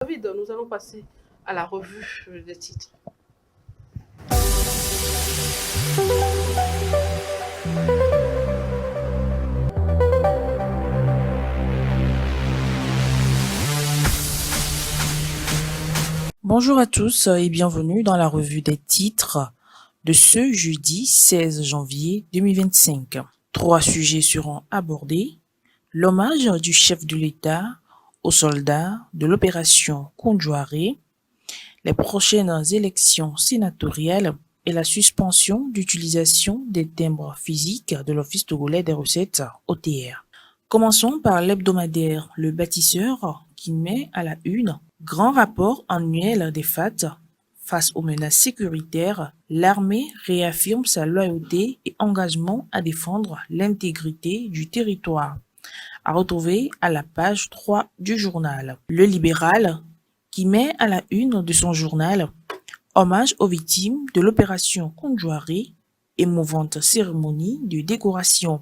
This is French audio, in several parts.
David, nous allons passer à la revue des titres. Bonjour à tous et bienvenue dans la revue des titres de ce jeudi 16 janvier 2025. 3 sujets seront abordés. L'hommage du chef de l'État aux soldats de l'opération Kundouaré, les prochaines élections sénatoriales et la suspension d'utilisation des timbres physiques de l'Office togolais des recettes OTR. Commençons par l'hebdomadaire Le Bâtisseur qui met à la une grand rapport annuel des FAT. Face aux menaces sécuritaires, l'armée réaffirme sa loyauté et engagement à défendre l'intégrité du territoire. À retrouver à la page 3 du journal. Le Libéral qui met à la une de son journal hommage aux victimes de l'opération Kundouaré, émouvante cérémonie de décoration.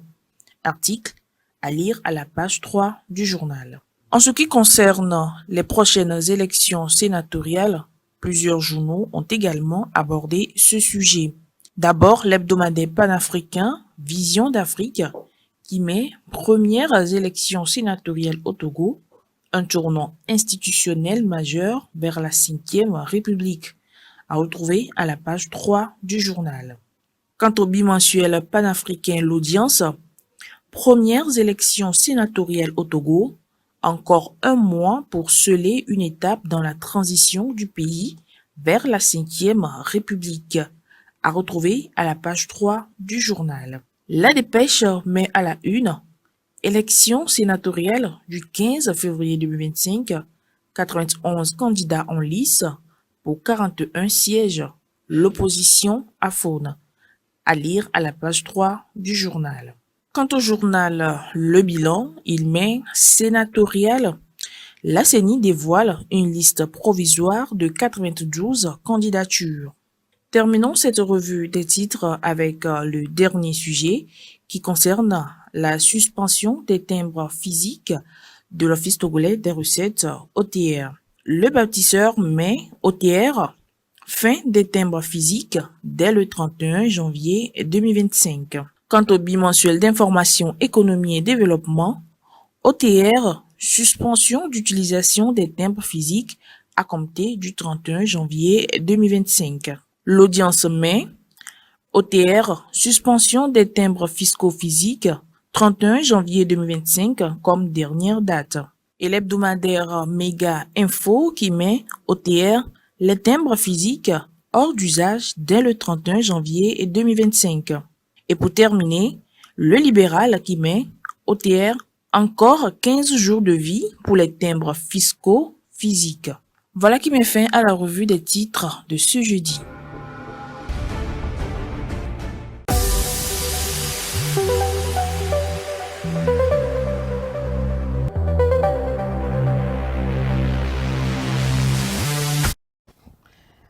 Article à lire à la page 3 du journal. En ce qui concerne les prochaines élections sénatoriales, plusieurs journaux ont également abordé ce sujet. D'abord, l'hebdomadaire panafricain Vision d'Afrique qui met premières élections sénatoriales au Togo, un tournant institutionnel majeur vers la 5e République, à retrouver à la page 3 du journal. Quant au bimensuel panafricain L'Audience, premières élections sénatoriales au Togo, encore un mois pour sceller une étape dans la transition du pays vers la 5e République, à retrouver à la page 3 du journal. La Dépêche met à la une élection sénatoriale du 15 février 2025, 91 candidats en lice pour 41 sièges, l'opposition à faune, à lire à la page 3 du journal. Quant au journal Le Bilan, il met sénatorial. La CENI dévoile une liste provisoire de 92 candidatures. Terminons cette revue des titres avec le dernier sujet qui concerne la suspension des timbres physiques de l'Office togolais des recettes OTR. Le bâtisseur met OTR fin des timbres physiques dès le 31 janvier 2025. Quant au bimensuel d'information économie et développement, OTR, suspension d'utilisation des timbres physiques à compter du 31 janvier 2025. L'audience met OTR, suspension des timbres fiscaux physiques 31 janvier 2025 comme dernière date. Et l'hebdomadaire Méga Info qui met OTR, les timbres physiques hors d'usage dès le 31 janvier 2025. Et pour terminer, le Libéral qui met OTR, encore 15 jours de vie pour les timbres fiscaux physiques. Voilà qui met fin à la revue des titres de ce jeudi.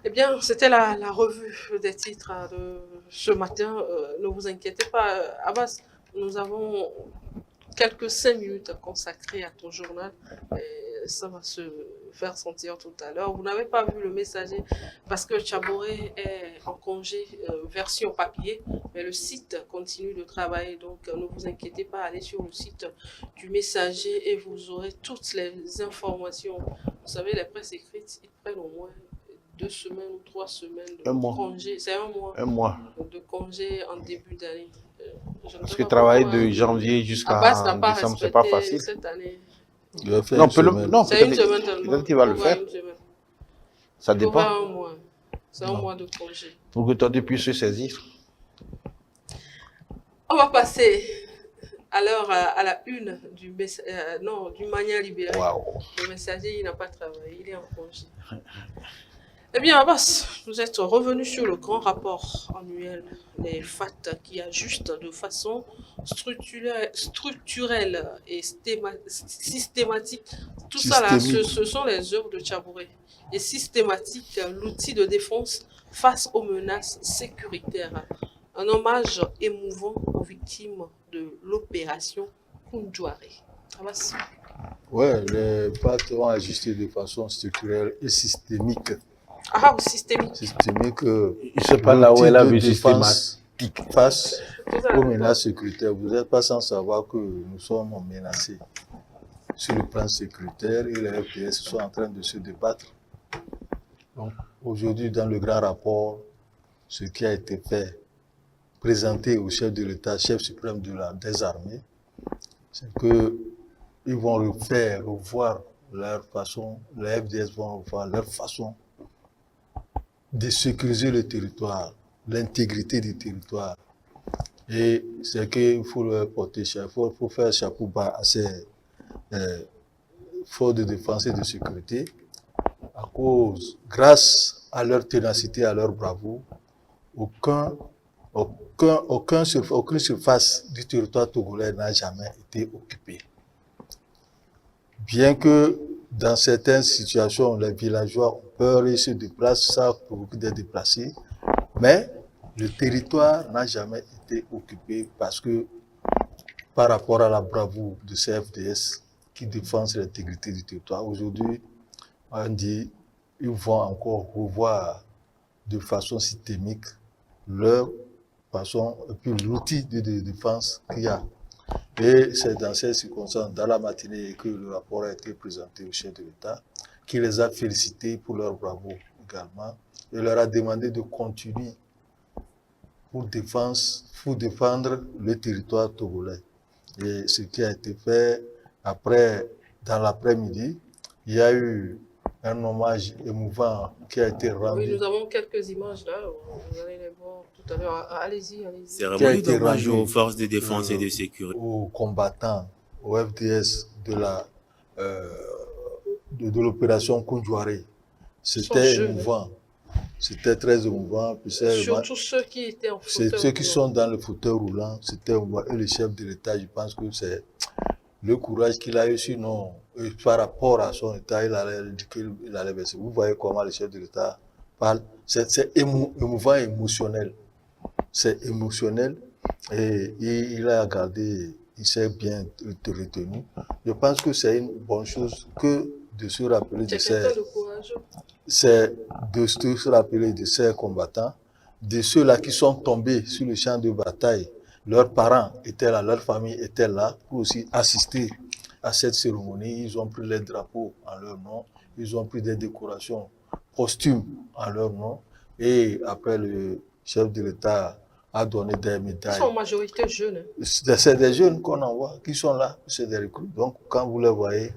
Eh bien, c'était la revue des titres de ce matin. Ne vous inquiétez pas, Abbas, nous avons quelques 5 minutes consacrées à ton journal. Et ça va se faire sentir tout à l'heure. Vous n'avez pas vu le messager parce que Chaboré est en congé version papier, mais le site continue de travailler. Donc, ne vous inquiétez pas, allez sur le site du messager et vous aurez toutes les informations. Vous savez, les presses écrites, ils prennent au moins 2 semaines ou 3 semaines de congé. C'est un mois de congé en début d'année. Parce que travailler de janvier jusqu'à décembre, c'est pas facile. Cette année. Non, peut-être qu'il va le faire. Ça dépend. Un mois. C'est un mois de congé. Pour que toi, tu puisses se saisir. On va passer alors à la une du Mania libéré. Wow. Le messager, il n'a pas travaillé, il est en congé. Eh bien, Abbas, vous êtes revenu sur le grand rapport annuel des FAT qui ajuste de façon structurelle et systématique. Tout ça là, ce sont les œuvres de Chaboré. Et systématique, l'outil de défense face aux menaces sécuritaires. Un hommage émouvant aux victimes de l'opération Kundouaré. Abbas. Oui, les pactes ont ajusté de façon structurelle et systémique. Ah, systémique. Systémique. Je ne sais pas là où elle a vu systématique. Face aux menaces sécuritaires. Vous n'êtes pas sans savoir que nous sommes menacés sur le plan sécuritaire et les FDS sont en train de se débattre. Donc, aujourd'hui, dans le grand rapport, ce qui a été fait, présenté au chef de l'État, chef suprême des armées, c'est qu'ils vont revoir leur façon, les FDS vont revoir leur façon de sécuriser le territoire, l'intégrité du territoire. Et c'est qu'il faut leur porter, il faut faire chapeau bas à ces forces de défense et de sécurité, grâce à leur ténacité, à leur bravoure, aucune surface du territoire togolais n'a jamais été occupée. Bien que dans certaines situations, les villageois ont peur et se déplacent, ça provoque des déplacés, mais le territoire n'a jamais été occupé parce que par rapport à la bravoure de ces FDS qui défendent l'intégrité du territoire, aujourd'hui, on dit qu'ils vont encore revoir de façon systémique leur façon et puis l'outil de défense qu'il y a. Et c'est dans ces circonstances, dans la matinée, que le rapport a été présenté au chef de l'État, qui les a félicités pour leur bravoure également, et leur a demandé de continuer pour défendre le territoire togolais. Et ce qui a été fait, après, dans l'après-midi, il y a eu un hommage émouvant qui a été rendu. Oui, nous avons quelques images là, vous allez les voir tout à l'heure. Allez-y, allez-y. Cérémonie d'hommage aux forces de défense et de sécurité. Aux combattants, aux FDS de l'opération Koundjouaré. C'était émouvant. C'était très émouvant. Surtout ceux qui étaient en fauteuil roulant. Ceux qui sont dans le fauteuil roulant, c'était émouvant. Et le chef de l'État, je pense que c'est le courage qu'il a eu, sinon, par rapport à son état, il allait baisser. Vous voyez comment le chef de l'État parle. C'est émouvant et émotionnel. C'est émotionnel et il a gardé, il s'est bien retenu. Je pense que c'est une bonne chose que de se rappeler de ces combattants, de ceux-là qui sont tombés sur le champ de bataille. Leurs parents étaient là, leur famille était là pour aussi assister à cette cérémonie. Ils ont pris les drapeaux en leur nom, ils ont pris des décorations posthumes en leur nom. Et après, le chef de l'État a donné des médailles. Ils sont en majorité jeunes. C'est des jeunes qu'on envoie, qui sont là, c'est des recrues. Donc, quand vous les voyez,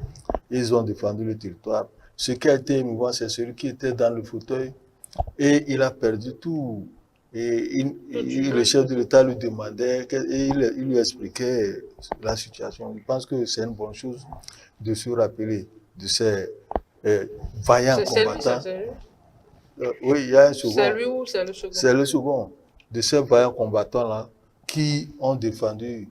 ils ont défendu le territoire. Ce qui a été émouvant, c'est celui qui était dans le fauteuil et il a perdu tout. Et le chef de l'État lui demandait, et il lui expliquait la situation. Je pense que c'est une bonne chose de se rappeler de ces vaillants combattants. Oui, il y a un second. C'est lui ou c'est le second? C'est le second. De ces vaillants combattants-là qui ont défendu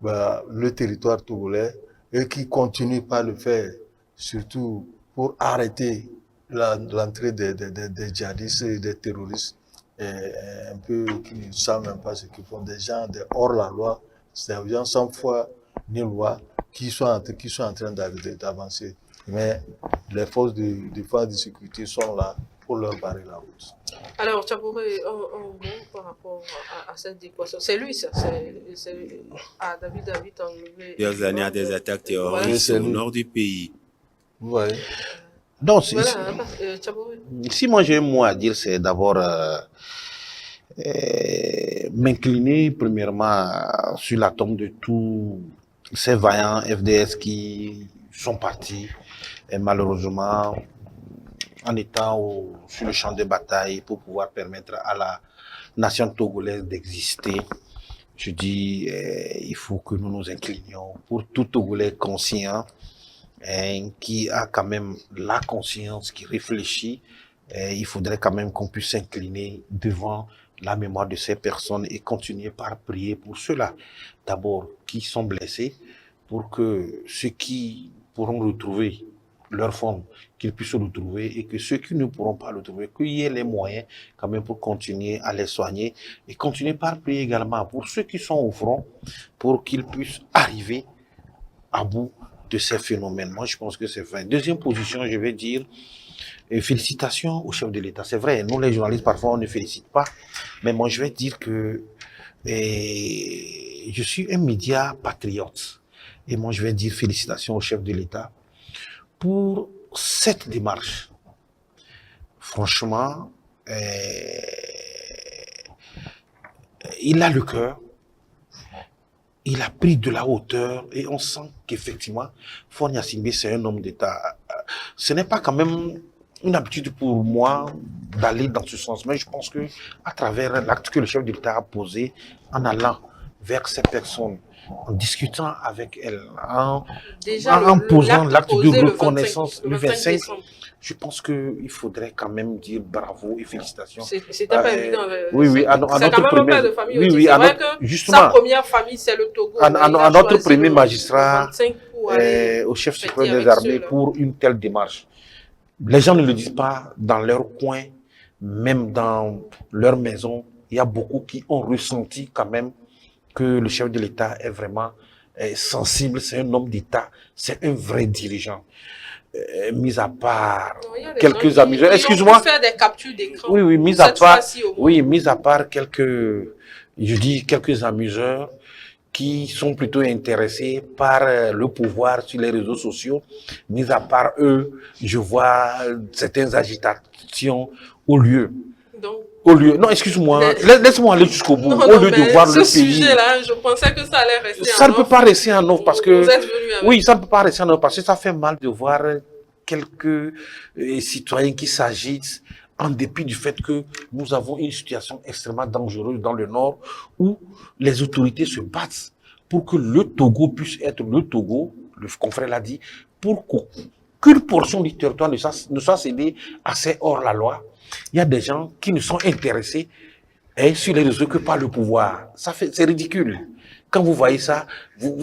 le territoire togolais et qui continuent par le faire, surtout pour arrêter l'entrée des djihadistes et des terroristes, un peu qui ne savent même pas ce qu'ils font, des gens hors la loi, c'est des gens sans foi ni loi qui sont en train d'avancer. Mais les forces de défense et de sécurité sont là pour leur barrer la route. Alors, tu as trouvé un mot par rapport à cette déclaration. C'est lui, ça. C'est David enlevé. Plusieurs années à des attaques terroristes au nord du pays. Ouais. Donc, Si moi j'ai un mot à dire, c'est d'abord m'incliner premièrement sur la tombe de tous ces vaillants FDS qui sont partis et malheureusement en étant sur le champ de bataille pour pouvoir permettre à la nation togolaise d'exister. Je dis, il faut que nous nous inclinions pour tout Togolais conscient, qui a quand même la conscience, qui réfléchit. Il faudrait quand même qu'on puisse s'incliner devant la mémoire de ces personnes et continuer par prier pour ceux-là, d'abord, qui sont blessés, pour que ceux qui pourront retrouver leur forme, qu'ils puissent le trouver, et que ceux qui ne pourront pas le trouver, qu'il y ait les moyens quand même pour continuer à les soigner, et continuer par prier également pour ceux qui sont au front, pour qu'ils puissent arriver à bout de ces phénomènes. Moi, je pense que c'est vrai. Deuxième position, je vais dire, félicitations au chef de l'État. C'est vrai, nous les journalistes, parfois, on ne félicite pas. Mais moi, je vais dire que je suis un média patriote. Et moi, je vais dire félicitations au chef de l'État pour cette démarche. Franchement, il a le cœur, il a pris de la hauteur et on sent qu'effectivement, Faure Gnassingbé, c'est un homme d'État. Ce n'est pas quand même une habitude pour moi d'aller dans ce sens, mais je pense que à travers l'acte que le chef de l'État a posé, en allant vers ces personnes, en discutant avec elles, en posant l'acte de reconnaissance le 25, je pense qu'il faudrait quand même dire bravo et félicitations. C'était pas évident. Oui, à notre premier, de famille. Oui, c'est vrai que justement, sa première famille, c'est le Togo. À notre premier magistrat, le au chef suprême des armées, pour une telle démarche. Les gens ne le disent pas dans leur coin, même dans leur maison. Il y a beaucoup qui ont ressenti quand même que le chef de l'État est vraiment sensible, c'est un homme d'État, c'est un vrai dirigeant. Mis à part quelques amuseurs, excuse-moi. Faire des captures d'écran. Oui, mis à part quelques amuseurs qui sont plutôt intéressés par le pouvoir sur les réseaux sociaux. Mis à part eux, je vois certaines agitations au lieu. Non, excuse-moi, laisse-moi aller jusqu'au bout. Au lieu de voir le pays. Ce sujet-là, je pensais que ça allait rester ça ne peut pas rester en off parce que. Vous êtes venu avec... Oui, ça ne peut pas rester en off parce que ça fait mal de voir quelques citoyens qui s'agitent en dépit du fait que nous avons une situation extrêmement dangereuse dans le nord où les autorités se battent pour que le Togo puisse être le Togo, le confrère l'a dit, pour qu'une portion du territoire ne soit cédée à ces hors-la-loi. Il y a des gens qui ne sont intéressés sur les réseaux que par le pouvoir. C'est ridicule. Quand vous voyez ça,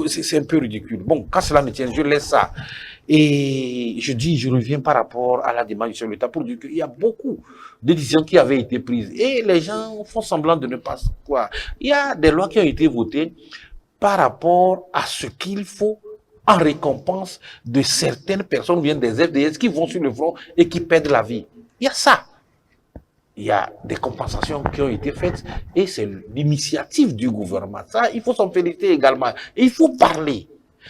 c'est un peu ridicule. Bon, quand cela ne tient, je laisse ça. Et je reviens par rapport à la démarche du chef de l'État pour dire qu'il y a beaucoup de décisions qui avaient été prises. Et les gens font semblant de ne pas croire. Il y a des lois qui ont été votées par rapport à ce qu'il faut en récompense de certaines personnes, ou bien des FDS qui vont sur le front et qui perdent la vie. Il y a ça. Il y a des compensations qui ont été faites et c'est l'initiative du gouvernement. Ça, il faut s'en féliciter également. Et il faut parler.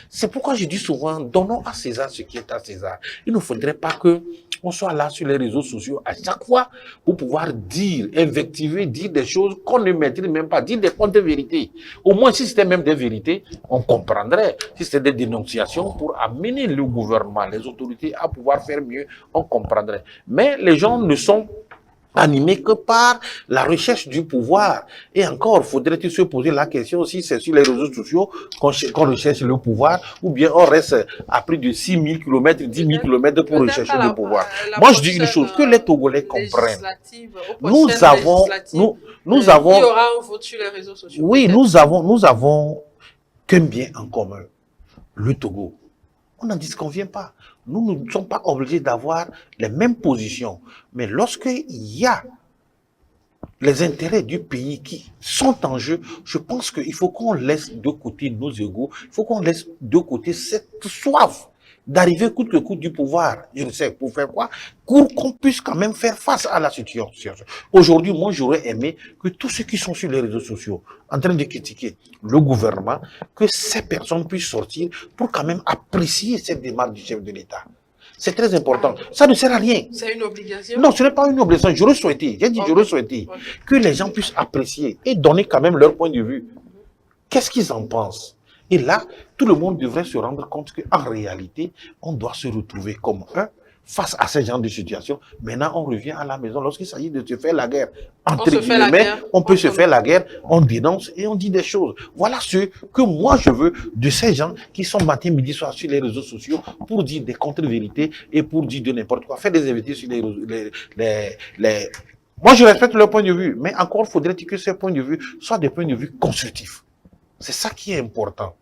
C'est pourquoi je dis souvent, donnons à César ce qui est à César. Il ne faudrait pas que on soit là sur les réseaux sociaux à chaque fois pour pouvoir dire, invectiver, dire des choses qu'on ne maîtrise même pas, dire des contre-vérités. Au moins, si c'était même des vérités, on comprendrait. Si c'était des dénonciations pour amener le gouvernement, les autorités à pouvoir faire mieux, on comprendrait. Mais les gens ne sont animé que par la recherche du pouvoir. Et encore, faudrait-il se poser la question si c'est sur les réseaux sociaux qu'on recherche le pouvoir, ou bien on reste à plus de 6 000 km, 10 000 km pour rechercher le pouvoir. Moi, je dis une chose, que les Togolais comprennent. Nous avons... Il y aura un vote sur les réseaux sociaux. Oui, nous avons qu'un bien en commun, le Togo. On n'en disconvient pas. Nous ne sommes pas obligés d'avoir les mêmes positions. Mais lorsqu'il y a les intérêts du pays qui sont en jeu, je pense qu'il faut qu'on laisse de côté nos égos, il faut qu'on laisse de côté cette soif d'arriver coûte que coûte du pouvoir. Je ne sais pour faire quoi, pour qu'on puisse quand même faire face à la situation. Aujourd'hui, moi, j'aurais aimé que tous ceux qui sont sur les réseaux sociaux en train de critiquer le gouvernement, que ces personnes puissent sortir pour quand même apprécier cette démarche du chef de l'État. C'est très important. Ça ne sert à rien. C'est une obligation? Non, ce n'est pas une obligation. J'aurais souhaité, j'aurais souhaité que les gens puissent apprécier et donner quand même leur point de vue. Qu'est-ce qu'ils en pensent? Et là, tout le monde devrait se rendre compte qu'en réalité, on doit se retrouver comme un face à ce genre de situation. Maintenant, on revient à la maison. Lorsqu'il s'agit de se faire la guerre, entre guillemets, on peut se faire la guerre, on dénonce et on dit des choses. Voilà ce que moi je veux de ces gens qui sont matin, midi, soir sur les réseaux sociaux pour dire des contre-vérités et pour dire de n'importe quoi. Faire des invités sur les... Moi, je respecte leur point de vue, mais encore faudrait-il que ces points de vue soient des points de vue constructifs. C'est ça qui est important.